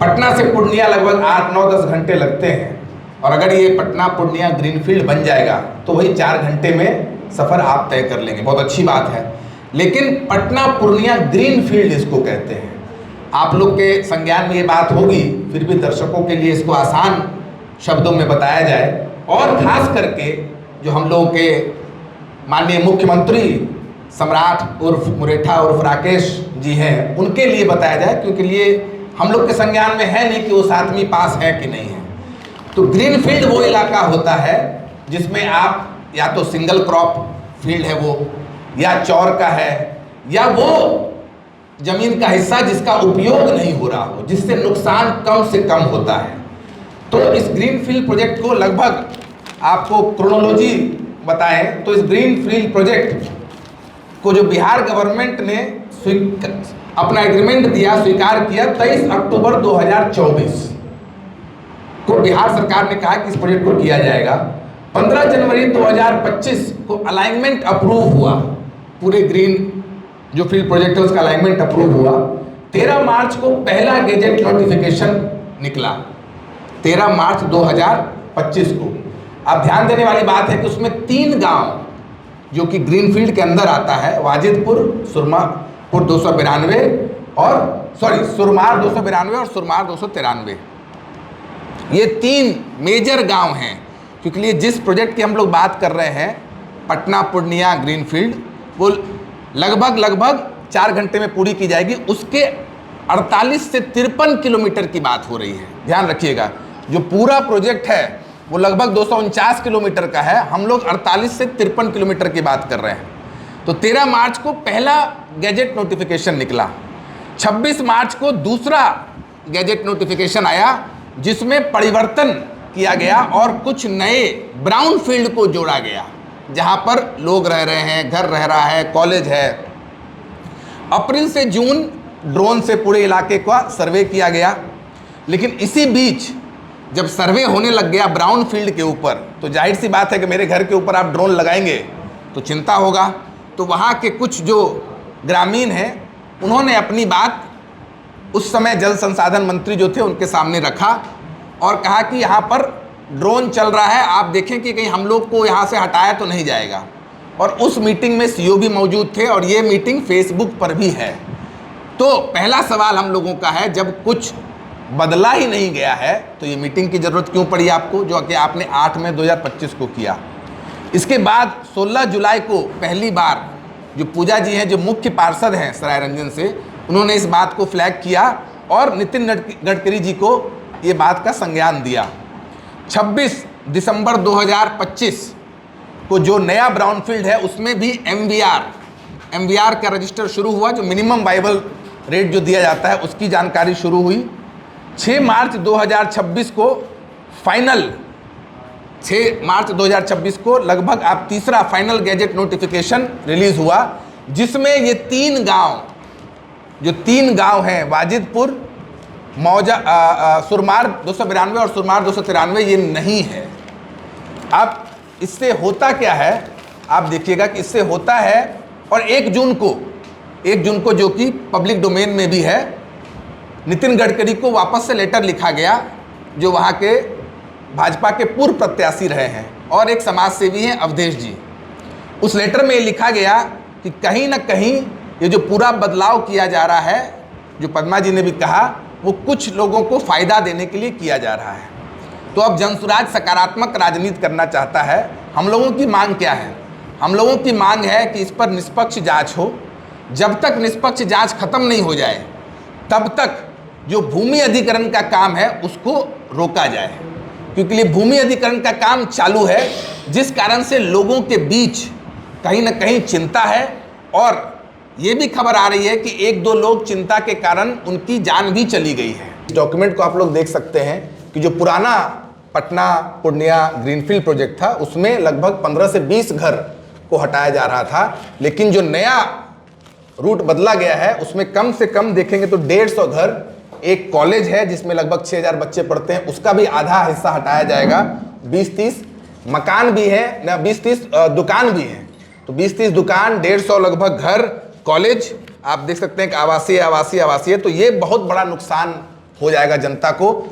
पटना से पूर्णिया लगभग 8-9-10 घंटे लगते हैं, और अगर ये पटना पूर्णिया ग्रीनफील्ड बन जाएगा तो वही 4 घंटे में सफ़र आप तय कर लेंगे। बहुत अच्छी बात है। लेकिन पटना पूर्णिया ग्रीनफील्ड इसको कहते हैं। आप लोग के संज्ञान में ये बात होगी, फिर भी दर्शकों के लिए इसको आसान शब्दों में बताया जाए, और खास करके जो हम लोगों के माननीय मुख्यमंत्री सम्राट उर्फ मुरेठा उर्फ राकेश जी हैं, उनके लिए बताया जाए, क्योंकि लिए हम लोग के संज्ञान में है नहीं कि वो 7वीं पास है कि नहीं है। तो ग्रीनफील्ड वो इलाका होता है जिसमें आप या तो सिंगल क्रॉप फील्ड है वो, या चौर का है, या वो जमीन का हिस्सा जिसका उपयोग नहीं हो रहा हो, जिससे नुकसान कम से कम होता है। तो इस ग्रीनफील्ड प्रोजेक्ट को लगभग आपको क्रोनोलॉजी बताएं तो इस ग्रीनफील्ड प्रोजेक्ट को जो बिहार गवर्नमेंट ने अपना एग्रीमेंट दिया, स्वीकार किया 23 अक्टूबर 2024 को बिहार सरकार ने कहा कि इस प्रोजेक्ट को किया जाएगा। 15 जनवरी 2025 को अलाइनमेंट अप्रूव हुआ, पूरे ग्रीन जो फील्ड प्रोजेक्ट है उसका अलाइनमेंट अप्रूव हुआ। 13 मार्च को पहला गेजेट नोटिफिकेशन निकला, 13 मार्च 2025 को। अब ध्यान देने वाली बात है कि उसमें 3 गांव जो कि ग्रीनफील्ड के अंदर आता है, वाजिदपुर, सुरमापुर 292 और सुरमार 292 और सुरमार 293, ये 3 मेजर गांव हैं। क्योंकि ये जिस प्रोजेक्ट की हम लोग बात कर रहे हैं, पटना पूर्णिया ग्रीनफील्ड, वो लगभग 4 घंटे में पूरी की जाएगी। उसके 48 से 53 किलोमीटर की बात हो रही है। ध्यान रखिएगा, जो पूरा प्रोजेक्ट है वो लगभग 249 किलोमीटर का है, हम लोग 48 से 53 किलोमीटर की बात कर रहे हैं। तो 13 मार्च को पहला गैजेट नोटिफिकेशन निकला, 26 मार्च को दूसरा गैजेट नोटिफिकेशन आया जिसमें परिवर्तन किया गया और कुछ नए ब्राउन फील्ड को जोड़ा गया, जहां पर लोग रह रहे हैं, घर रह रहा है, कॉलेज है। अप्रैल से जून ड्रोन से पूरे इलाके का सर्वे किया गया। लेकिन इसी बीच जब सर्वे होने लग गया ब्राउन फील्ड के ऊपर, तो जाहिर सी बात है कि मेरे घर के ऊपर आप ड्रोन लगाएंगे तो चिंता होगा। तो वहाँ के कुछ जो ग्रामीण हैं उन्होंने अपनी बात उस समय जल संसाधन मंत्री जो थे उनके सामने रखा और कहा कि यहाँ पर ड्रोन चल रहा है, आप देखें कि कहीं हम लोग को यहाँ से हटाया तो नहीं जाएगा। और उस मीटिंग में सीओ भी मौजूद थे और ये मीटिंग फेसबुक पर भी है। तो पहला सवाल हम लोगों का है, जब कुछ बदला ही नहीं गया है तो ये मीटिंग की ज़रूरत क्यों पड़ी आपको, जो कि आपने 8 मई 2025 को किया। इसके बाद 16 जुलाई को पहली बार जो पूजा जी हैं, जो मुख्य पार्षद हैं सरायरंजन से, उन्होंने इस बात को फ्लैग किया और नितिन गडकरी जी को ये बात का संज्ञान दिया। 26 दिसंबर 2025 को जो नया ब्राउन फील्ड है उसमें भी एमवीआर का रजिस्टर शुरू हुआ, जो मिनिमम वाइबल रेट जो दिया जाता है उसकी जानकारी शुरू हुई। 6 मार्च 2026 को फाइनल 6 मार्च 2026 को लगभग आप तीसरा फाइनल गैजेट नोटिफिकेशन रिलीज हुआ, जिसमें ये 3 गांव हैं, वाजिदपुर, सुरमार 292 और सुरमार 293, ये नहीं है। अब इससे होता क्या है आप देखिएगा कि इससे होता है, और 1 जून को जो कि पब्लिक डोमेन में भी है, नितिन गडकरी को वापस से लेटर लिखा गया, जो वहाँ के भाजपा के पूर्व प्रत्याशी रहे हैं और एक समाज सेवी हैं अवधेश जी। उस लेटर में लिखा गया कि कहीं ना कहीं ये जो पूरा बदलाव किया जा रहा है, जो पद्मा जी ने भी कहा, वो कुछ लोगों को फ़ायदा देने के लिए किया जा रहा है। तो अब जनसुराज सकारात्मक राजनीति करना चाहता है। हम लोगों की मांग क्या है? हम लोगों की मांग है कि इस पर निष्पक्ष जाँच हो। जब तक निष्पक्ष जाँच खत्म नहीं हो जाए तब तक जो भूमि अधिग्रहण का काम है उसको रोका जाए, क्योंकि ये भूमि अधिग्रहण का काम चालू है, जिस कारण से लोगों के बीच कहीं ना कहीं चिंता है। और ये भी खबर आ रही है कि 1-2 लोग चिंता के कारण उनकी जान भी चली गई है। इस डॉक्यूमेंट को आप लोग देख सकते हैं कि जो पुराना पटना पूर्णिया ग्रीनफील्ड प्रोजेक्ट था उसमें लगभग 15 से 20 घर को हटाया जा रहा था, लेकिन जो नया रूट बदला गया है उसमें कम से कम देखेंगे तो 150 घर, एक कॉलेज है जिसमें लगभग 6000 बच्चे पढ़ते हैं, उसका भी आधा हिस्सा हटाया जाएगा। 20-30 मकान भी है ना, 20-30 दुकान भी है। तो 20-30 दुकान, 150 लगभग घर, कॉलेज, आप देख सकते हैं कि आवासीय। तो ये बहुत बड़ा नुकसान हो जाएगा जनता को